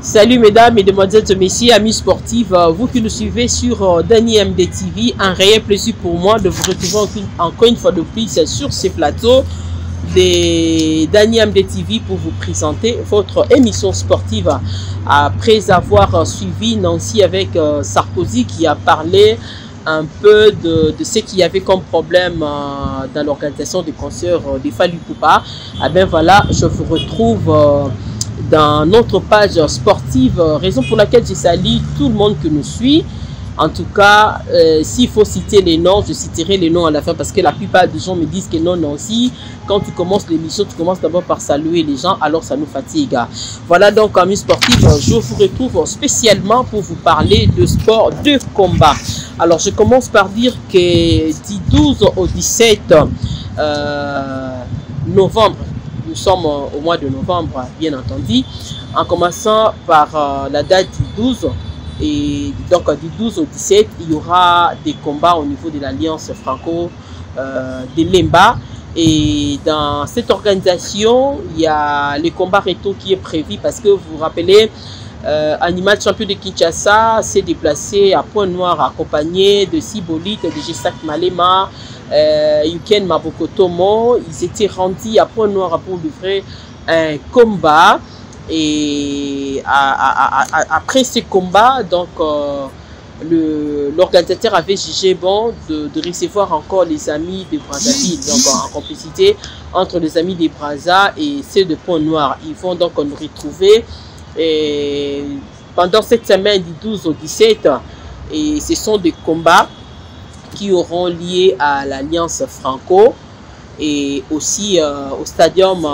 Salut mesdames, mesdemoiselles et messieurs, amis sportifs, vous qui nous suivez sur Dany MD TV, un réel plaisir pour moi de vous retrouver encore une fois de plus sur ces plateaux de Dany MD TV pour vous présenter votre émission sportive. Après avoir suivi Nancy avec Sarkozy qui a parlé un peu de ce qu'il y avait comme problème dans l'organisation des concerts des Fally Ipupa, ben voilà, je vous retrouve dans notre page sportive, raison pour laquelle je salue tout le monde qui nous suit. En tout cas, s'il faut citer les noms, je citerai les noms à la fin parce que la plupart des gens me disent que non, Nancy, quand tu commences l'émission, tu commences d'abord par saluer les gens, alors ça nous fatigue. Voilà donc, amis sportifs, je vous retrouve spécialement pour vous parler de sport de combat. Alors, je commence par dire que du 12 au 17 novembre, nous sommes au mois de novembre, bien entendu, en commençant par la date du 12. Et donc, du 12 au 17, il y aura des combats au niveau de l'Alliance Franco de Lemba. Et dans cette organisation, il y a le combat retour qui est prévu parce que vous vous rappelez, Animal Champion de Kinshasa s'est déplacé à Pointe-Noire accompagné de Sibolite, de Jessak Malema, Yuken Mabokotomo. Ils étaient rendus à Pointe-Noire pour livrer un combat. Et après ce combat, donc l'organisateur avait jugé bon de recevoir encore les amis de Brazzaville, donc en complicité entre les amis des Brazza et ceux de Pointe-Noire. Ils vont donc nous retrouver et pendant cette semaine du 12 au 17, et ce sont des combats qui auront lié à l'Alliance Franco et aussi au stadium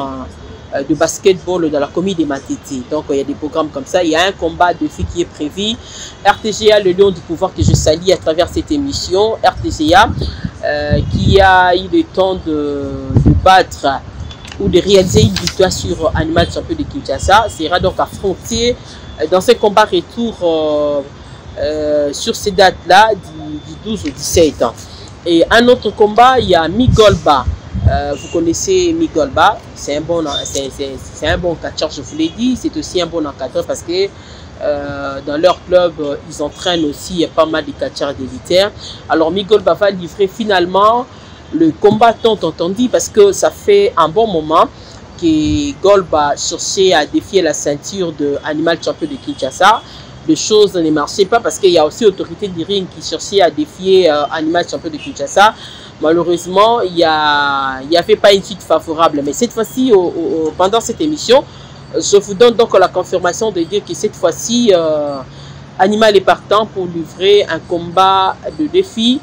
de basketball dans la commune de Matete. Donc il y a des programmes comme ça. Il y a un combat de filles qui est prévu. RTGA, le Lion du pouvoir que je salue à travers cette émission. RTGA qui a eu le temps de battre ou de réaliser une victoire sur Animal Champion de Kinshasa. Sera donc affronté dans ce combat retour sur ces dates-là du 12 au 17. Et un autre combat, il y a Migolba. Vous connaissez Migolba, c'est un bon catcheur, je vous l'ai dit. C'est aussi un bon encadreur parce que dans leur club, ils entraînent aussi pas mal de catcheurs d'élitaires. Alors Migolba va livrer finalement le combat tant entendu parce que ça fait un bon moment que Golba cherchait à défier la ceinture de Animal Champion de Kinshasa. Les choses ne marchaient pas parce qu'il y a aussi l'autorité du ring qui cherchait à défier Animal Champion de Kinshasa. Malheureusement, il n'y avait pas une suite favorable. Mais cette fois-ci, pendant cette émission, je vous donne donc la confirmation de dire que cette fois-ci, Animal est partant pour livrer un combat de défi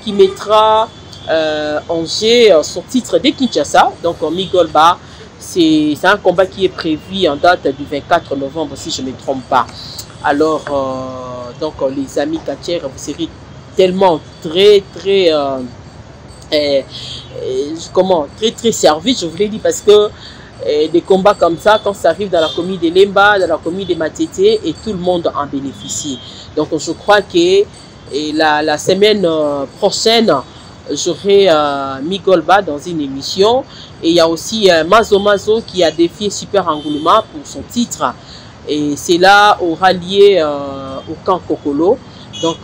qui mettra en jeu son titre de Kinshasa. Donc, Migolba, c'est un combat qui est prévu en date du 24 novembre, si je ne me trompe pas. Alors, donc, les amis catchers, vous serez tellement très servi, je vous l'ai dit, parce que des combats comme ça, quand ça arrive dans la commune de Lemba, dans la commune de Matete, et tout le monde en bénéficie. Donc je crois que la semaine prochaine, j'aurai Migolba dans une émission, et il y a aussi Mazo Mazo qui a défié Super Angoulema pour son titre, et c'est là aura lié au camp Kokolo. Donc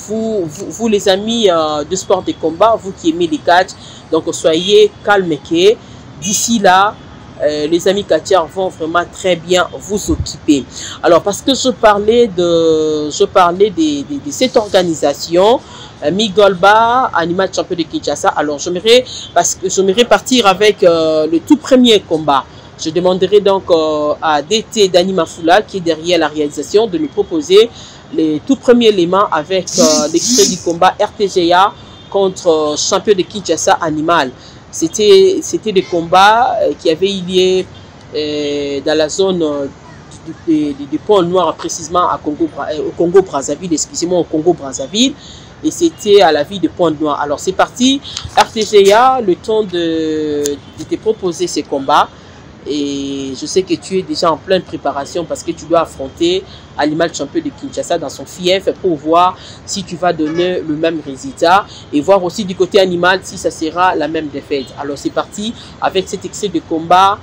vous les amis de sport de combat, vous qui aimez les catch, donc soyez calmes que d'ici là, les amis catcheurs vont vraiment très bien vous occuper. Alors parce que je parlais de cette organisation, Migolba, Animal Champion de Kinshasa, alors j'aimerais partir avec le tout premier combat. Je demanderai donc à DT Dany Mafula qui est derrière la réalisation de nous proposer les tout premiers éléments avec l'extrait du combat RTGA contre champion de Kinshasa Animal. C'était des combats qui avaient eu lieu dans la zone du Pont-Noir, précisément au Congo-Brazzaville, excusez-moi, au Congo-Brazzaville. Et c'était à la ville de Pont-Noir. Alors c'est parti, RTGA, le temps de te proposer ces combats. Et je sais que tu es déjà en pleine préparation parce que tu dois affronter Animal Champion de Kinshasa dans son fief pour voir si tu vas donner le même résultat et voir aussi du côté Animal si ça sera la même défaite. Alors c'est parti avec cet excès de combat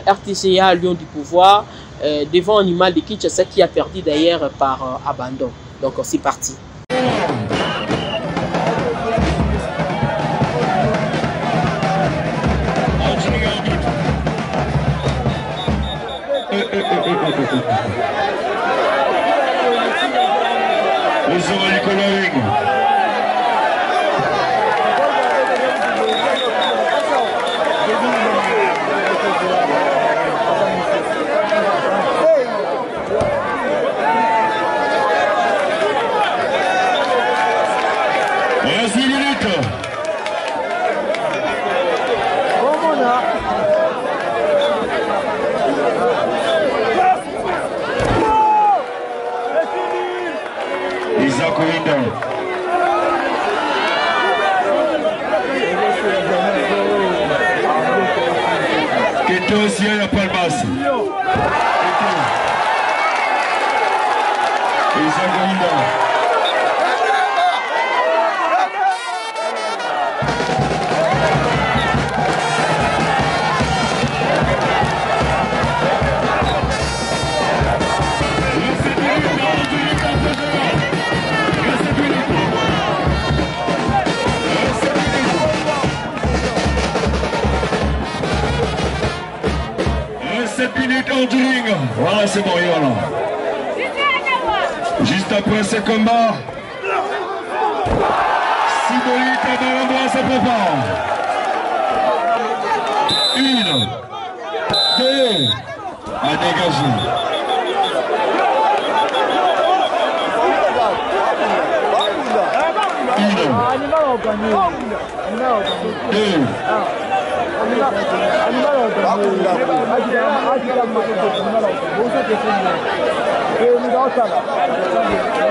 RTGA Lion du pouvoir devant Animal de Kinshasa qui a perdu d'ailleurs par abandon. Donc c'est parti. Aussi à la Palmas. Voilà, c'est bon, voilà. Juste après ce combat, Sibolita Baramboa se prépare. 1, 2, à dégager.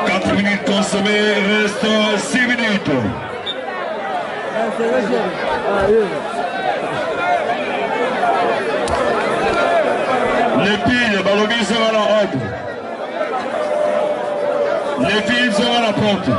4 minutes consommées, reste 6 minutes. Les filles, Balobi sera la haute. Les filles seront à la porte.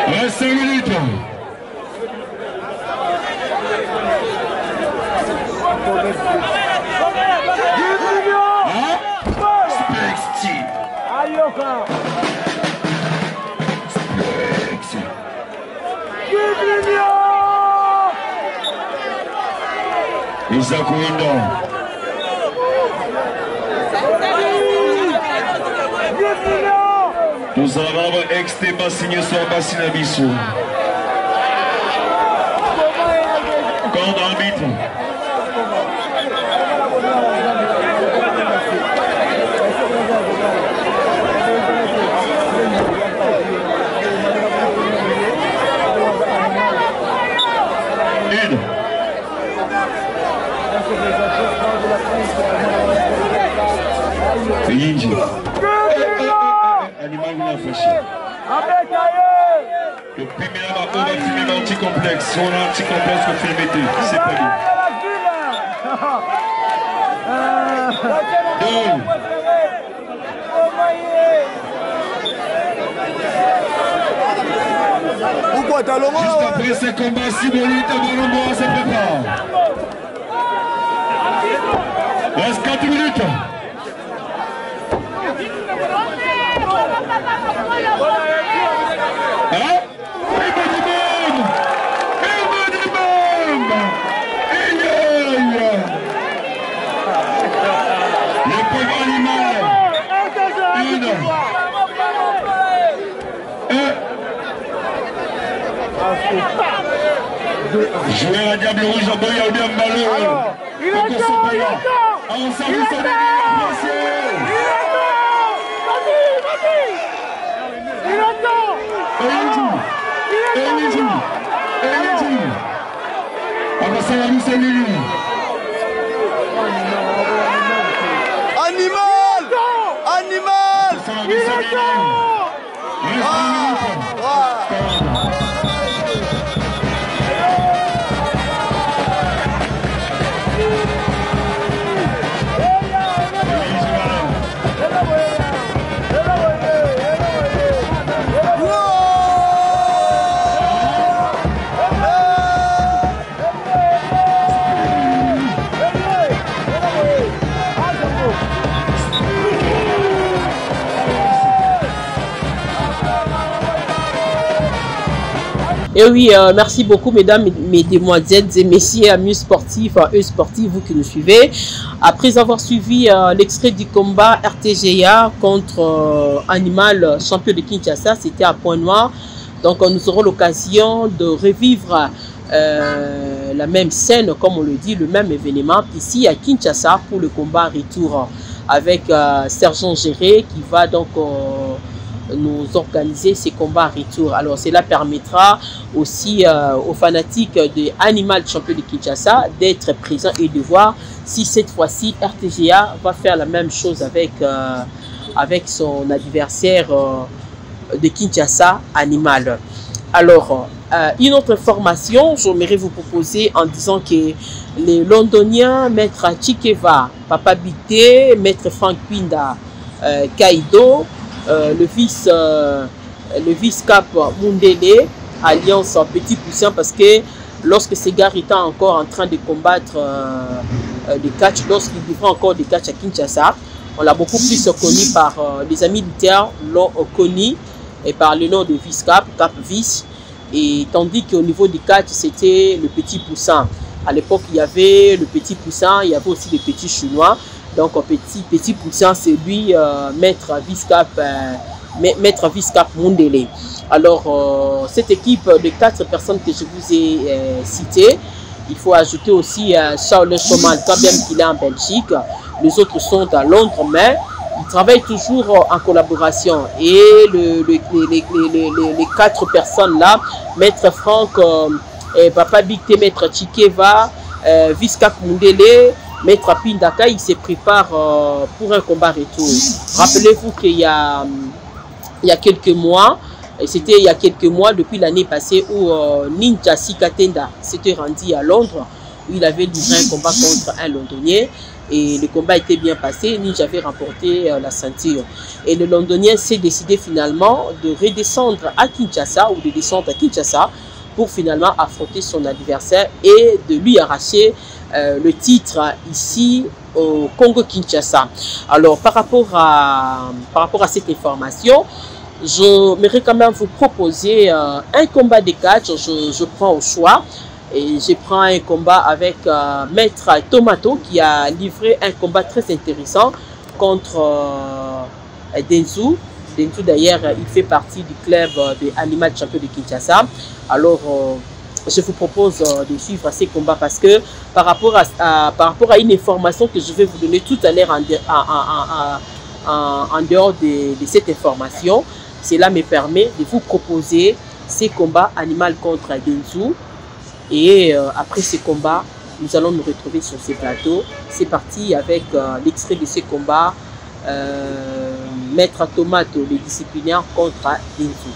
Reste 5 minutes. Spexti. Isaac Window. Nous avons ex-débat signé sur Bassinabiso. Quand arbitre. Inde. Animal vous l'a fâché. Le premier on va filmer un petit complexe. Si on a un petit complexe qu'on fait le métier, c'est pas bien. Juste après ce combat, Sibolita Baramboa se prépare. Reste 4 minutes. Hein? Le pauvre animal. Jouer à Diable Rouge en Boya ou bien Ballon. Il est en service à Et oui, merci beaucoup mesdames, mesdemoiselles et messieurs, amis sportifs, eux sportifs, vous qui nous suivez. Après avoir suivi l'extrait du combat RTGA contre Animal, champion de Kinshasa, c'était à Pointe-Noire. Donc nous aurons l'occasion de revivre la même scène, comme on le dit, le même événement ici à Kinshasa pour le combat retour avec Sergent Géré qui va donc nous organiser ces combats retour. Alors cela permettra aussi aux fanatiques de Animal champion de Kinshasa d'être présents et de voir si cette fois-ci RTGA va faire la même chose avec, avec son adversaire de Kinshasa, Animal. Alors une autre information, j'aimerais vous proposer en disant que les Londoniens, Maître Chikeva, Papa Bité, Maître Frank Pinda, Kaido, le vice-cap Mundele, alliance Petit Poussin, parce que lorsque ces gars étaient encore en train de combattre des catch, lorsqu'ils livraient encore des catch à Kinshasa, on l'a beaucoup plus connu par les amis militaires, l'ont connu et par le nom de vice-cap, cap vice, et tandis qu'au niveau du catch, c'était le Petit Poussin. À l'époque, il y avait le Petit Poussin, il y avait aussi les petits Chinois. Donc, petit Poussin, c'est lui, maître vice-cap Mundele. Alors, cette équipe de 4 personnes que je vous ai citées, il faut ajouter aussi Charles Chomal, quand même qu'il est en Belgique. Les autres sont à Londres, mais ils travaillent toujours en collaboration. Et les 4 personnes-là, maître Franck, Papa Bicté, maître Chikeva, vice-cap Mundele, Maître Pindaka, il se prépare pour un combat retour. Rappelez-vous qu'il y a quelques mois, c'était il y a quelques mois, depuis l'année passée, où Ninja Sikatenda s'était rendu à Londres, où il avait livré un combat contre un Londonien. Et le combat était bien passé, Ninja avait remporté la ceinture. Et le Londonien s'est décidé finalement de redescendre à Kinshasa, ou de descendre à Kinshasa, pour finalement affronter son adversaire et de lui arracher le titre ici au Congo-Kinshasa. Alors par rapport à cette information, j'aimerais quand même vous proposer un combat de catch. Je prends au choix et je prends un combat avec Maître Tomato qui a livré un combat très intéressant contre Denzu. Denzu d'ailleurs, il fait partie du club de Animal champion de Kinshasa. Alors je vous propose de suivre ces combats parce que par rapport à une information que je vais vous donner tout à l'heure en dehors de cette information, cela me permet de vous proposer ces combats Animal contre Denzu. Et après ces combats, nous allons nous retrouver sur ces plateaux. C'est parti avec l'extrait de ces combats. Maître Tomato, les disciplinaires contre Denzu.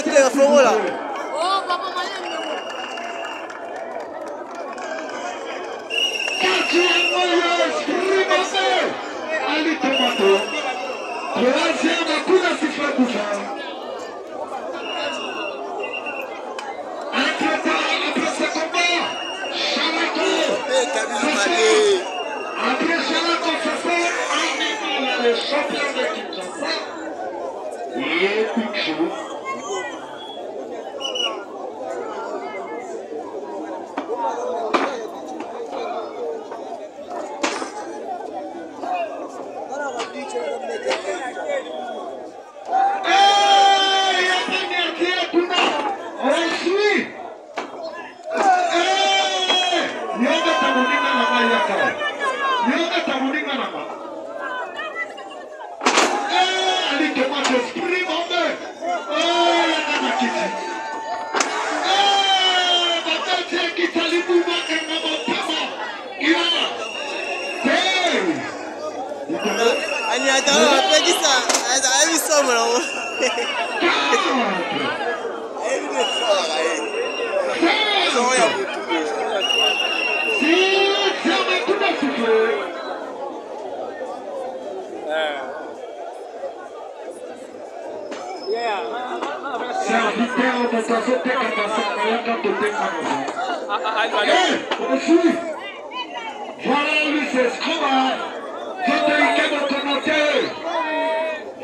Clé, Floro là. Ali Tomato. Troisième coup de sifflet pour ça. Après ce combat, Chalako. Après Chalako, ça fait Animal, le champion de Kinshasa. Et Pichou.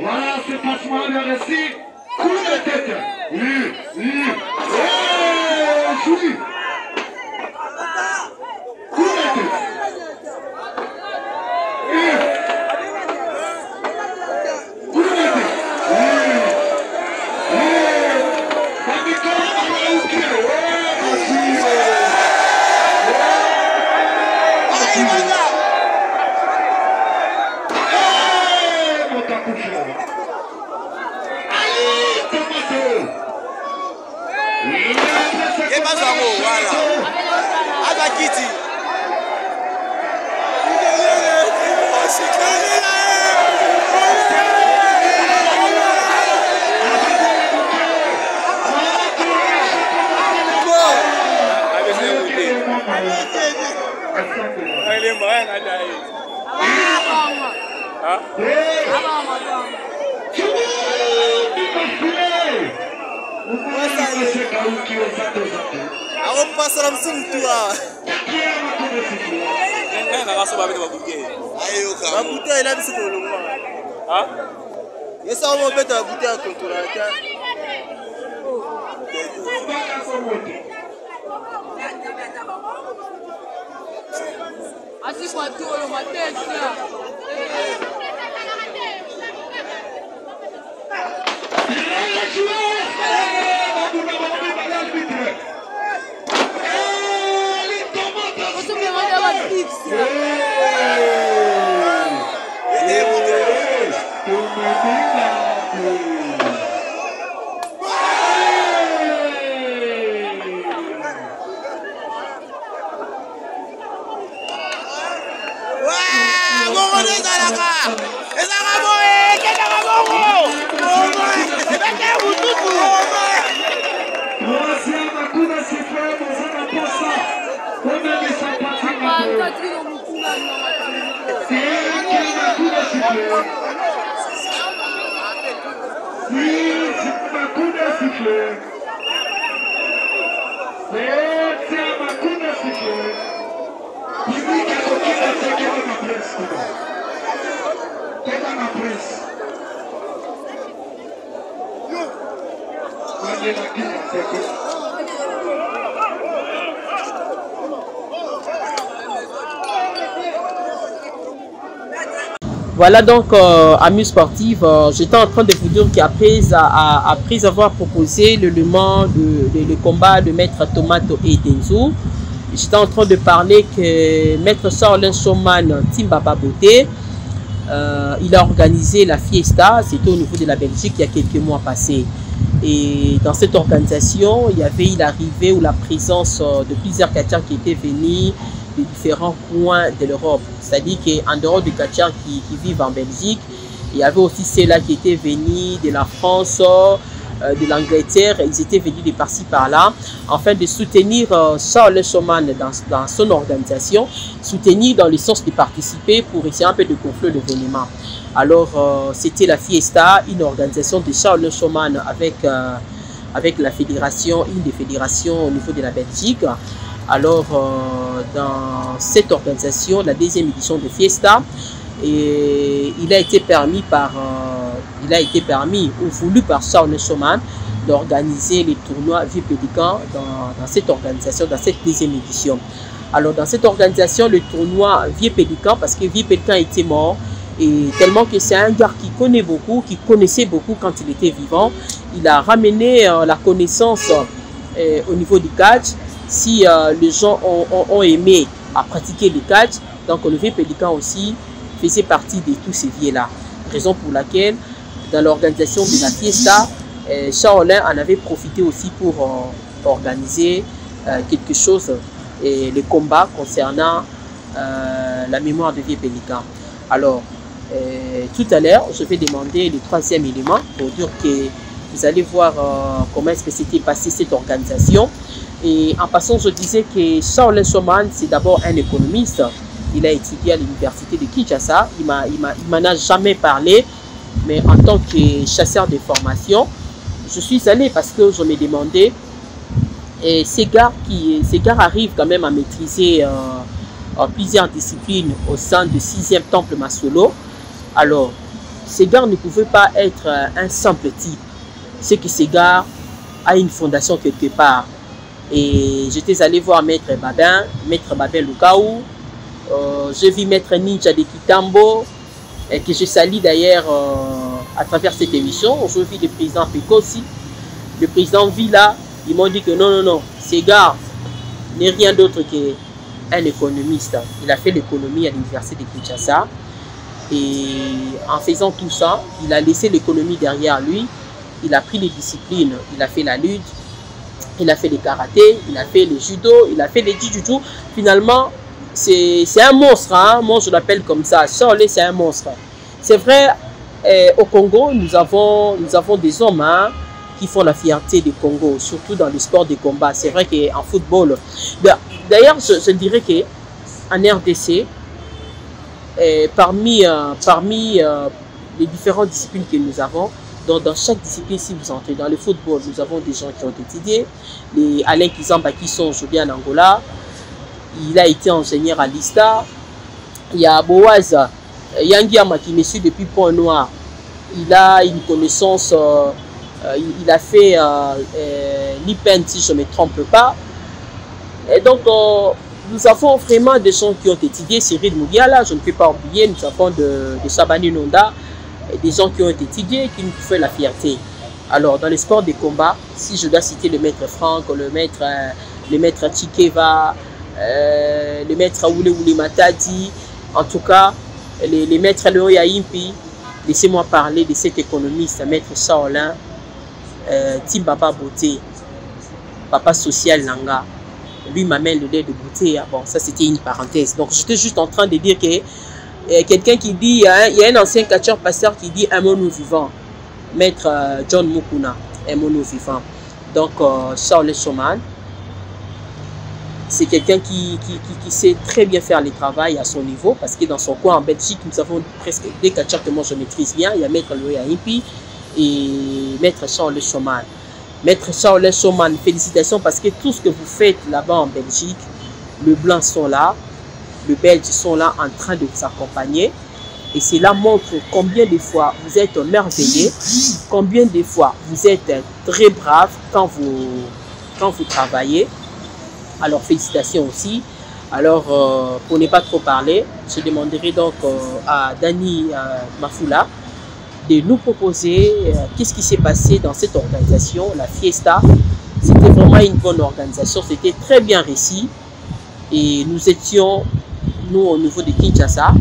Voilà, c'est passement de récit. Coup de tête. Coup de tête. Voilà donc, amis sportifs, j'étais en train de vous dire qu'après avoir proposé le combat de Maître Tomato et Denzo, j'étais en train de parler que Maître Shaolin Showman Timbaba Beauté, il a organisé la fiesta, c'était au niveau de la Belgique il y a quelques mois passés. Et dans cette organisation, il y avait l'arrivée ou la présence de plusieurs catcheurs qui étaient venus de différents coins de l'Europe. C'est-à-dire qu'en dehors des catcheurs qui vivent en Belgique, il y avait aussi ceux-là qui étaient venus de la France, de l'Angleterre. Ils étaient venus de par-ci par-là, afin de soutenir Shaolin Showman dans son organisation, soutenir dans le sens de participer pour essayer un peu de gonfler l'événement. Alors, c'était la Fiesta, une organisation de Shaolin Showman avec la fédération, une des fédérations au niveau de la Belgique. Alors, dans cette organisation, la deuxième édition de Fiesta, et il a été permis ou voulu par Shaolin Showman d'organiser les tournois Vieux Pélican dans cette organisation, dans cette deuxième édition. Alors, dans cette organisation, le tournoi Vieux Pélican, parce que Vieux Pélican était mort, et tellement que c'est un gars qui connaît beaucoup, qui connaissait beaucoup quand il était vivant, il a ramené la connaissance au niveau du catch. Si les gens ont aimé à pratiquer le catch, donc le Vieux Pélican aussi faisait partie de tous ces vieux-là. Raison pour laquelle, dans l'organisation de la Fiesta, Shaolin en avait profité aussi pour organiser quelque chose, et les combats concernant la mémoire de Vieux Pélican. Alors, tout à l'heure, je vais demander le troisième élément pour dire que vous allez voir comment est-ce que s'était passé cette organisation. Et en passant, je disais que Shaolin Showman, c'est d'abord un économiste. Il a étudié à l'université de Kinshasa. Il m'en a jamais parlé, mais en tant que chasseur de formation, je suis allé parce que je me demandais, et ces gars arrivent quand même à maîtriser plusieurs disciplines au sein du 6e temple Masolo. Alors, ces gars ne pouvaient pas être un simple type. C'est que ces gars a une fondation quelque part. Et j'étais allé voir Maître Babin Lukaou. J'ai vu Maître Ninja de Kitambo, que je salue d'ailleurs à travers cette émission. Je vis le président Peko aussi, le président Villa. Ils m'ont dit que non, ces gars n'est rien d'autre qu'un économiste. Il a fait l'économie à l'université de Kinshasa. Et en faisant tout ça, il a laissé l'économie derrière lui. Il a pris les disciplines, il a fait la lutte, il a fait le karaté, il a fait le judo, il a fait le jiu-jitsu. Finalement, c'est un monstre, hein? Moi je l'appelle comme ça. Shaolin, c'est un monstre. C'est vrai, au Congo, nous avons des hommes qui font la fierté du Congo, surtout dans le sport de combat. C'est vrai qu'en football, d'ailleurs, je dirais qu'en RDC, parmi les différentes disciplines que nous avons, dans chaque discipline, si vous entrez dans le football, nous avons des gens qui ont étudié. Alain Kizamba qui sont aujourd'hui en Angola, il a été ingénieur à l'ISTA. Il y a Boaz Yangiama qui me suit depuis Pont-Noir. Il a une connaissance, il a fait l'IPEN si je ne me trompe pas. Et donc, nous avons vraiment des gens qui ont étudié. Cyril Mougiala, je ne peux pas oublier, nous avons de Sabani Nonda, des gens qui ont étudié, qui nous font la fierté. Alors, dans les sports de combat, si je dois citer le maître Franck, le maître Chikeva, le maître Oule Matadi, en tout cas, les maîtres Léo Yaimpi, laissez-moi parler de cet économiste, maître Shaolin, Timbaba Beauté, papa social Nanga. Lui m'amène le lait de beauté. Bon, ça c'était une parenthèse. Donc, j'étais juste en train de dire que quelqu'un qui dit, il y a un ancien catcheur pasteur qui dit un mono vivant. Maître John Mukuna, un mono vivant. Donc, Shaolin Showman, c'est quelqu'un qui sait très bien faire le travail à son niveau, parce que dans son coin en Belgique, nous avons presque des catcheurs que moi je maîtrise bien. Il y a Maître Loya Impi et Maître Shaolin Showman. Maître Shaolin Showman, félicitations parce que tout ce que vous faites là-bas en Belgique, le blanc sont là, les Belges sont là en train de vous accompagner. Et cela montre combien de fois vous êtes merveilleux, combien de fois vous êtes très brave quand vous travaillez. Alors félicitations aussi. Alors pour ne pas trop parler, je demanderai donc à Dani Mafoula de nous proposer qu'est-ce qui s'est passé dans cette organisation, la Fiesta. C'était vraiment une bonne organisation, c'était très bien réussi. Et nous étions, nous au niveau de Kinshasa,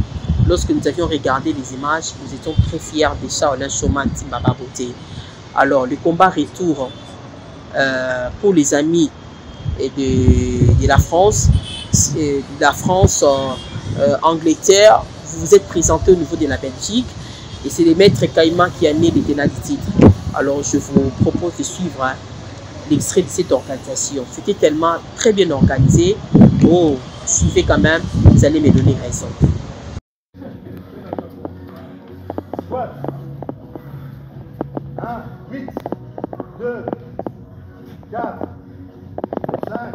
lorsque nous avions regardé les images, nous étions très fiers de Shaolin Showman Simba Baboté. Alors le combat retour pour les amis de la France, Angleterre, vous vous êtes présenté au niveau de la Belgique et c'est le maître Caïman qui a né les tenants du titre. Alors je vous propose de suivre l'extrait de cette organisation. C'était tellement très bien organisé. Oh, suivez quand même, vous allez me donner raison. 1, 8, 2, 4, 5.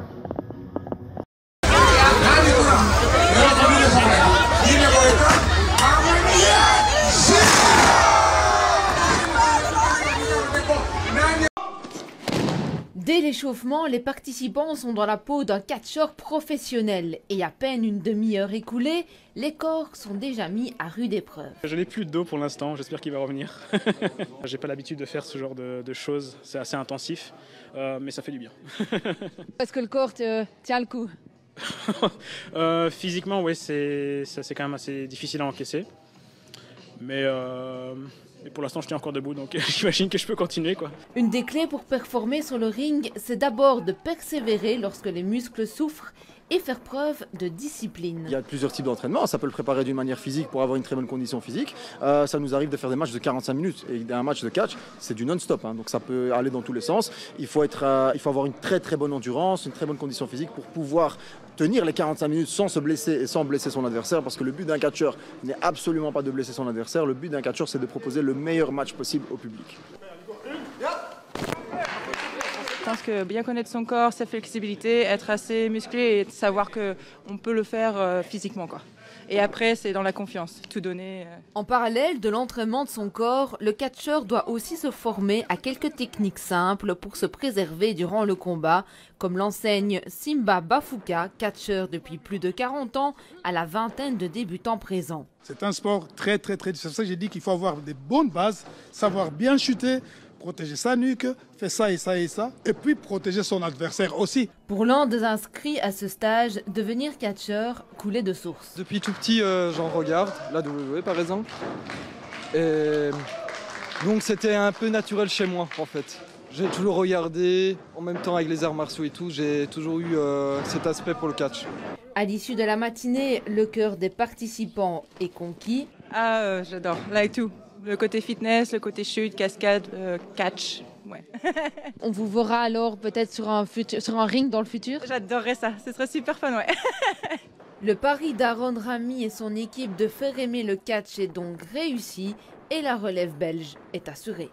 Dès l'échauffement, les participants sont dans la peau d'un catcheur professionnel et à peine une demi-heure écoulée, les corps sont déjà mis à rude épreuve. Je n'ai plus de dos pour l'instant, j'espère qu'il va revenir. J'ai pas l'habitude de faire ce genre de choses, c'est assez intensif, mais ça fait du bien. Est-ce que le corps tient le coup? Physiquement, oui, c'est quand même assez difficile à encaisser. Mais pour l'instant, je tiens encore debout, donc j'imagine que je peux continuer, quoi. Une des clés pour performer sur le ring, c'est d'abord de persévérer lorsque les muscles souffrent et faire preuve de discipline. Il y a plusieurs types d'entraînement, ça peut le préparer d'une manière physique pour avoir une très bonne condition physique. Ça nous arrive de faire des matchs de 45 minutes et un match de catch, c'est du non-stop, hein, donc ça peut aller dans tous les sens. Il faut avoir une très très bonne endurance, une très bonne condition physique pour pouvoir tenir les 45 minutes sans se blesser et sans blesser son adversaire, parce que le but d'un catcheur n'est absolument pas de blesser son adversaire, le but d'un catcheur c'est de proposer le meilleur match possible au public. Je pense que bien connaître son corps, sa flexibilité, être assez musclé et savoir qu'on peut le faire physiquement, quoi. Et après, c'est dans la confiance, tout donner. En parallèle de l'entraînement de son corps, le catcheur doit aussi se former à quelques techniques simples pour se préserver durant le combat, comme l'enseigne Simba Bafuka, catcheur depuis plus de 40 ans, à la vingtaine de débutants présents. C'est un sport très difficile. C'est pour ça que j'ai dit qu'il faut avoir des bonnes bases, savoir bien chuter, protéger sa nuque, faire ça et ça et ça, et puis protéger son adversaire aussi. Pour l'un des inscrits à ce stage, devenir catcheur coulait de source. Depuis tout petit, j'en regarde, la WWE par exemple. Et donc c'était un peu naturel chez moi en fait. J'ai toujours regardé, en même temps avec les arts martiaux et tout, j'ai toujours eu cet aspect pour le catch. À l'issue de la matinée, le cœur des participants est conquis. Ah, j'adore, like tout. Le côté fitness, le côté chute, cascade, catch. Ouais. On vous verra alors peut-être sur un ring dans le futur? J'adorerais ça, ce serait super fun, ouais. Le pari d'Aaron Rami et son équipe de faire aimer le catch est donc réussi et la relève belge est assurée.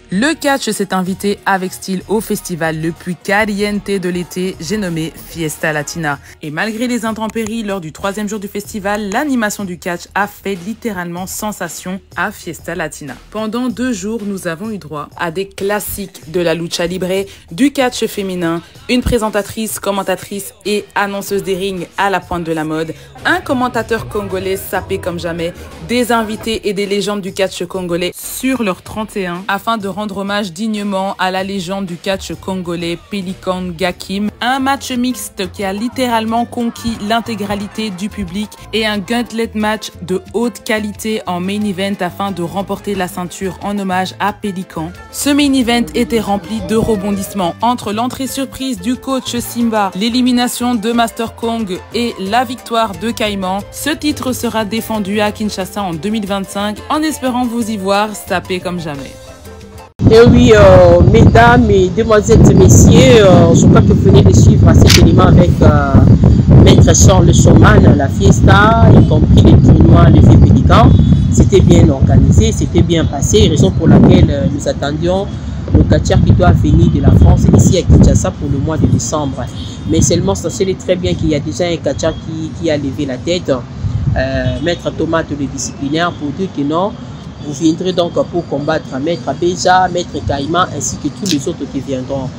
Le catch s'est invité avec style au festival le plus caliente de l'été, j'ai nommé Fiesta Latina. Et malgré les intempéries lors du 3e jour du festival, l'animation du catch a fait littéralement sensation à Fiesta Latina. Pendant 2 jours, nous avons eu droit à des classiques de la lucha libre, du catch féminin, une présentatrice, commentatrice et annonceuse des rings à la pointe de la mode, un commentateur congolais sapé comme jamais, des invités et des légendes du catch congolais sur leur 31 afin de rendre hommage dignement à la légende du catch congolais Pélican Gakim. Un match mixte qui a littéralement conquis l'intégralité du public et un gauntlet match de haute qualité en main event afin de remporter la ceinture en hommage à Pélican. Ce main event était rempli de rebondissements entre l'entrée surprise du coach Simba, l'élimination de Master Kong et la victoire de Caïman. Ce titre sera défendu à Kinshasa en 2025 en espérant vous y voir taper comme jamais. Et oui, mesdames et demoiselles et messieurs, je crois que vous venez de suivre cet élément avec Maître Charles Showman, la fiesta, y compris les tournois, les vieux Pélican. C'était bien organisé, c'était bien passé, raison pour laquelle nous attendions le catcheur qui doit venir de la France ici à Kinshasa pour le mois de décembre. Mais seulement, sachez très bien qu'il y a déjà un catcheur qui a levé la tête, Maître Thomas, le disciplinaire, pour dire que non. Vous viendrez donc pour combattre Maître Béja, Maître Caïman ainsi que tous les autres qui viendront.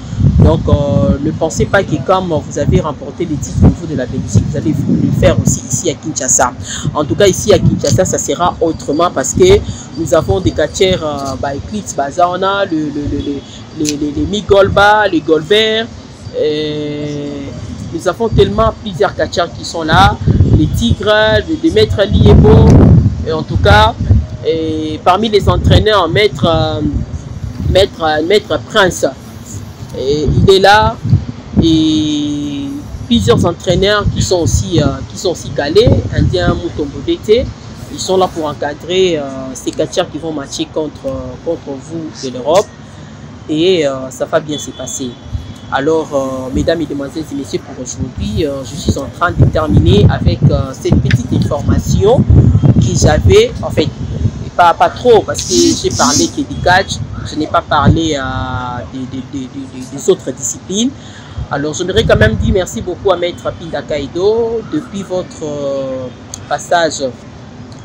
Donc ne pensez pas que comme vous avez remporté les titres au niveau de la Belgique, vous allez le faire aussi ici à Kinshasa. En tout cas ici à Kinshasa, ça sera autrement parce que nous avons des catcheurs Eclipse Baza, on a les Migolba, les Golbert, Nous avons tellement plusieurs catcheurs qui sont là, les Tigres, de Maître Liebo, et en tout cas, parmi les entraîneurs, Maître Prince, il est là, et plusieurs entraîneurs qui sont aussi calés, Indien Mutombo d'été, ils sont là pour encadrer ces catcheurs qui vont matcher contre vous de l'Europe, et ça va bien se passer. Alors, mesdames, mesdemoiselles et messieurs, pour aujourd'hui, je suis en train de terminer avec cette petite information que j'avais, en fait, pas trop, parce que j'ai parlé que du catch, je n'ai pas parlé des autres disciplines. Alors, j'aimerais quand même dire merci beaucoup à Maître Pinda Kaido depuis votre passage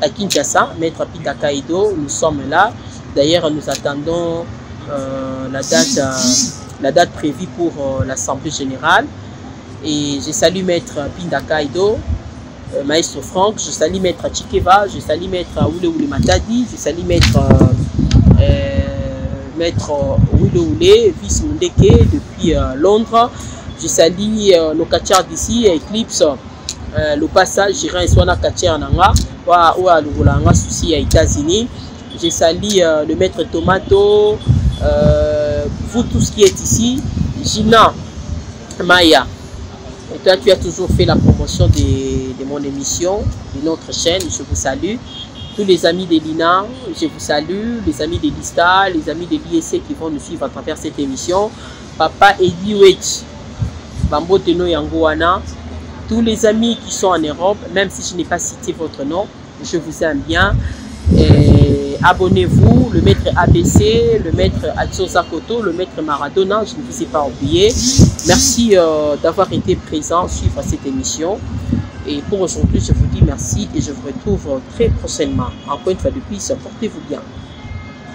à Kinshasa. Maître Pinda Kaido, nous sommes là. D'ailleurs, nous attendons la date prévue pour l'Assemblée générale. Et je salue Maître Pinda Kaido, Maestro Franck, je salue Maître Chikeva, je salue Maître Oule Matadi, je salue Maître Oule Vice Mundeke depuis Londres. Je salue nos catcheurs d'ici, Eclipse, le passage, j'irai Swana Catcher Nanga, ou à Lugulanga, souci à États-Unis. Je salue le Maître Tomato, vous tous qui êtes ici, Gina, Maya. Et toi, tu as toujours fait la promotion de mon émission, de notre chaîne, je vous salue. Tous les amis de l'INA, je vous salue. Les amis de l'ISTA, les amis de l'ISC qui vont nous suivre à travers cette émission. Papa Eddie Wetch, Bambo Teno Yangoana. Tous les amis qui sont en Europe, même si je n'ai pas cité votre nom, je vous aime bien. Abonnez-vous, le maître ABC, le maître Atso Zakoto, le maître Maradona, je ne vous ai pas oublié. Merci d'avoir été présent, suivre cette émission. Et pour aujourd'hui, je vous dis merci et je vous retrouve très prochainement. Encore une fois de plus, portez-vous bien.